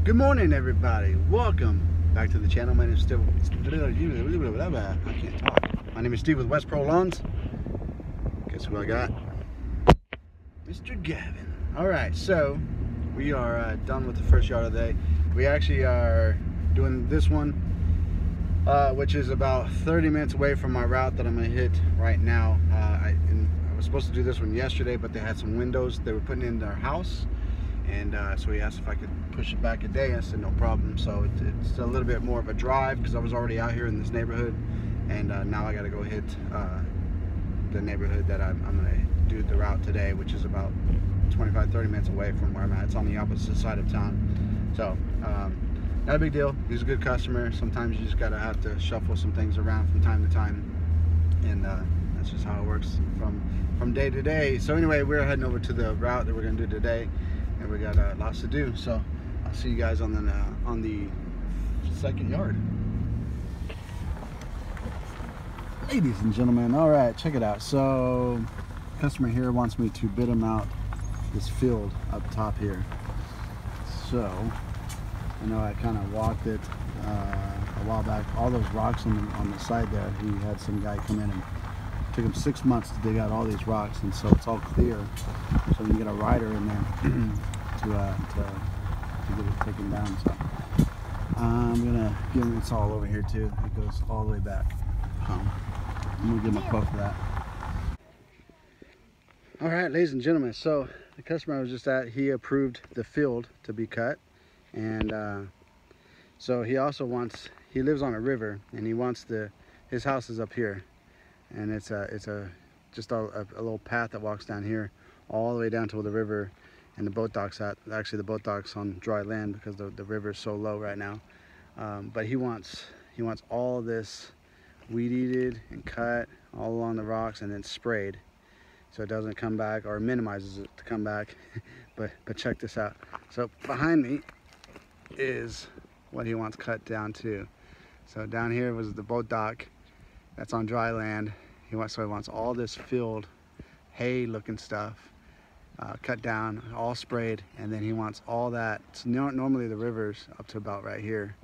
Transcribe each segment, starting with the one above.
Good morning, everybody. Welcome back to the channel. My name is Steve. I can't talk. My name is Steve with West Pro Lawns. Guess who I got? Mr. Gavin. All right, so we are done with the first yard of the day. We actually are doing this one, which is about 30 minutes away from my route that I'm going to hit right now. I was supposed to do this one yesterday, but they had some windows they were putting in their house. And so he asked if I could push it back a day. I said no problem. So it's a little bit more of a drive because I was already out here in this neighborhood, and now I got to go hit the neighborhood that I'm going to do the route today, which is about 25-30 minutes away from where I'm at. It's on the opposite side of town. So not a big deal. He's a good customer. Sometimes you just gotta have to shuffle some things around from time to time, and that's just how it works from day to day. So anyway, we're heading over to the route that we're going to do today. And we got lots to do, so I'll see you guys on the second yard. Ladies and gentlemen, all right, check it out. So customer here wants me to bid him out this field up top here. So I know I kind of walked it a while back. All those rocks on the side there, he had some guy come in and took him 6 months to dig out all these rocks, and so it's all clear. So you can get a rider in there to get it taken down. So I'm gonna give him, it's all over here too. It goes all the way back. I'm gonna give him a quote for that. All right, ladies and gentlemen. So the customer I was just at, he approved the field to be cut, and so he also wants. He lives on a river, and he wants his house is up here. And it's just a little path that walks down here all the way down to the river and the boat dock's at. Actually, the boat dock's on dry land because the river is so low right now. But he wants all of this weed eated and cut all along the rocks and then sprayed, so it doesn't come back, or minimizes it to come back. but check this out. So behind me is what he wants cut down to. So down here was the boat dock. That's on dry land. He wants all this filled hay looking stuff cut down, all sprayed, and then he wants all that. So normally the river's up to about right here,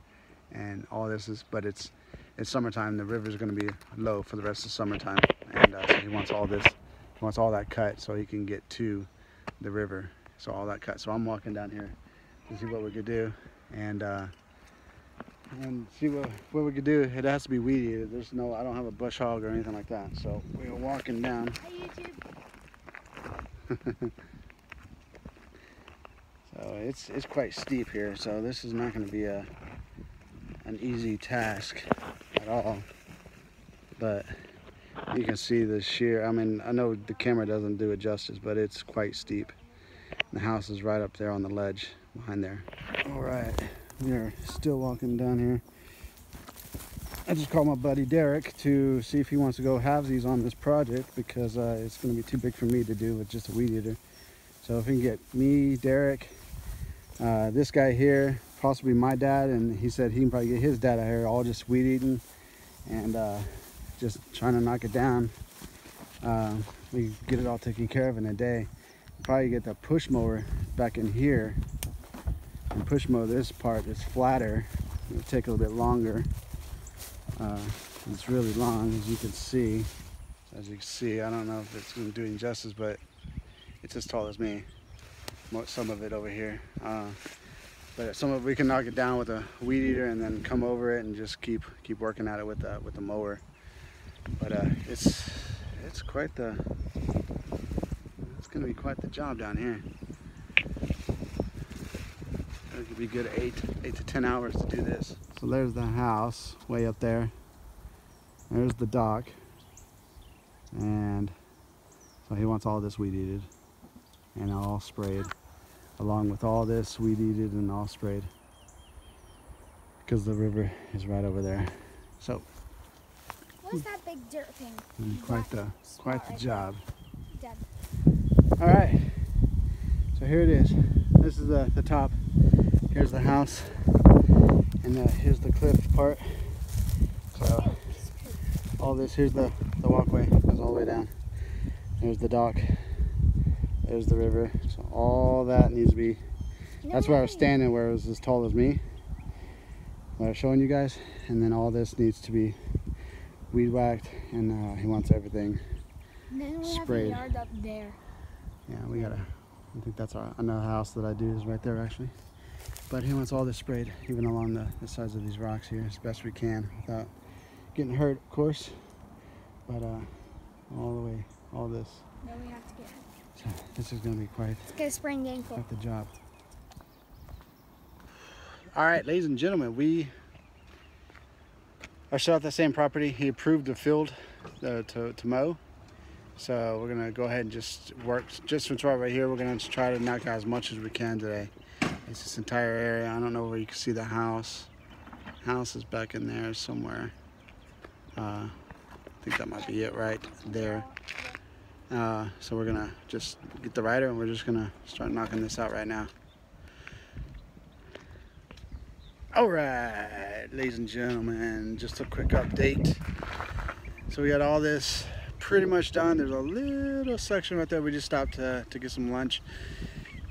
and all this is, but it's summertime. The river's going to be low for the rest of summertime, and so he wants all this. He wants all that cut so he can get to the river. So all that cut. So I'm walking down here to see what we could do, and see what we could do. It has to be weedy. There's no, I don't have a bush hog or anything like that. So we're walking down. Hi, YouTube. So it's quite steep here. So this is not going to be an easy task at all. But you can see the sheer. I mean, I know the camera doesn't do it justice, but it's quite steep. And the house is right up there on the ledge behind there. All right. We are still walking down here. I just called my buddy Derek to see if he wants to go halvesies on this project, because it's going to be too big for me to do with just a weed eater. So if he can get me, Derek, this guy here, possibly my dad, and he said he can probably get his dad out here, all just weed eating and just trying to knock it down. We can get it all taken care of in a day. Probably get the push mower back in here and push mow this part. It's flatter. It'll take a little bit longer. It's really long, as you can see. As you can see, I don't know if it's going to do it justice, but it's as tall as me. Some of it over here, but some of it we can knock it down with a weed eater and then come over it and just keep working at it with the mower. But it's quite the. It's going to be quite the job down here. It could be a good 8 to 10 hours to do this. So there's the house way up there. There's the dock, and so he wants all this weed eated and all sprayed, along with all this weed eated and all sprayed, because the river is right over there. So what's that big dirt thing? quite the job. Dad. All right, so here it is. This is the top. Here's the house, and here's the cliff part. So all this, here's the walkway, goes all the way down. There's the dock. There's the river. So all that needs to be That's where I was standing, where it was as tall as me. What I was showing you guys. And then all this needs to be weed whacked, and he wants everything And then we sprayed. have a yard up there. Yeah, we gotta. I think that's another house that I do is right there actually. But he wants all this sprayed, even along the sides of these rocks here, as best we can, without getting hurt, of course. But all the way, all this. Then we have to get. So this is gonna be quite Let's get a sprained ankle. the job. All right, ladies and gentlemen, we are still at the same property. He approved the field to mow. So we're gonna go ahead and just work, just since we're right here, we're gonna try to knock out as much as we can today. It's this entire area. I don't know where you can see the house. House is back in there somewhere. I think that might be it right there. So we're gonna just get the rider and we're just gonna start knocking this out right now. All right, ladies and gentlemen, just a quick update. So we got all this pretty much done. There's a little section right there. We just stopped to get some lunch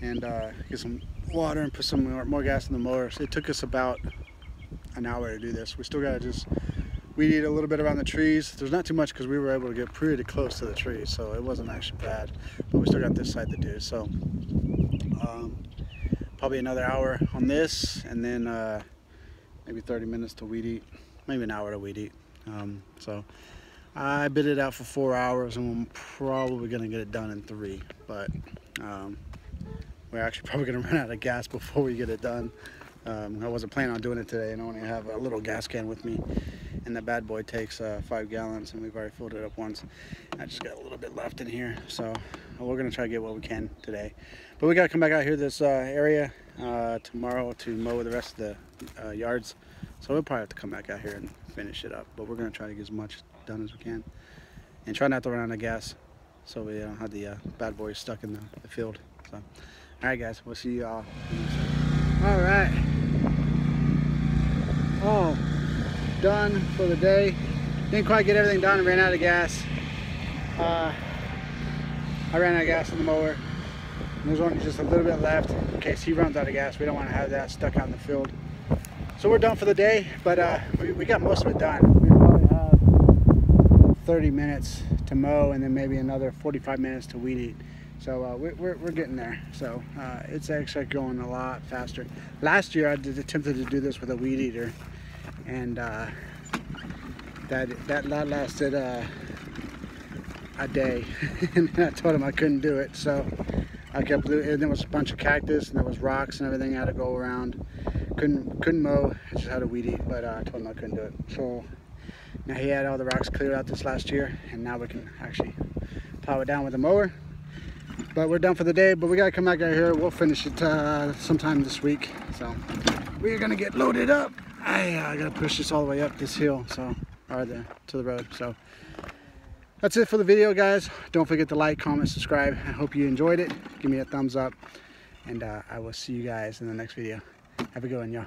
and get some water and put some more gas in the mower. So it took us about an hour to do this. We still gotta just weed eat a little bit around the trees. There's not too much because we were able to get pretty close to the trees, so it wasn't actually bad. But we still got this side to do. So probably another hour on this, and then maybe 30 minutes to weed eat, maybe an hour to weed eat. So I bid it out for 4 hours, and I'm probably gonna get it done in 3. But we're actually probably gonna run out of gas before we get it done. I wasn't planning on doing it today, and I only have a little gas can with me, and the bad boy takes 5 gallons, and we've already filled it up once. I just got a little bit left in here, so we're gonna try to get what we can today. But we gotta come back out here this area tomorrow to mow the rest of the yards, so we'll probably have to come back out here and finish it up. But we're gonna try to get as much done as we can, and try not to run out of gas, so we don't have the bad boys stuck in the field. So, all right, guys, we'll see you all in a second. All right, all done for the day. Didn't quite get everything done. Ran out of gas. I ran out of gas in the mower. There's only just a little bit left in case he runs out of gas. We don't want to have that stuck out in the field. So we're done for the day, but we got most of it done. We probably have 30 minutes to mow, and then maybe another 45 minutes to weed eat. So we're getting there. So it's actually going a lot faster. Last year I attempted to do this with a weed eater, and that lasted a day, and I told him I couldn't do it. So I kept, and there was a bunch of cactus and there was rocks and everything I had to go around. Couldn't mow. I just had to weed eat, but I told him I couldn't do it. So now he had all the rocks cleared out this last year, and now we can actually plow it down with a mower. But we're done for the day, but we gotta come back out here. We'll finish it sometime this week. So we're gonna get loaded up. I gotta push this all the way up this hill, so to the road. So that's it for the video, guys. Don't forget to like, comment, subscribe. I hope you enjoyed it. Give me a thumbs up, and I will see you guys in the next video. Have a good one, y'all.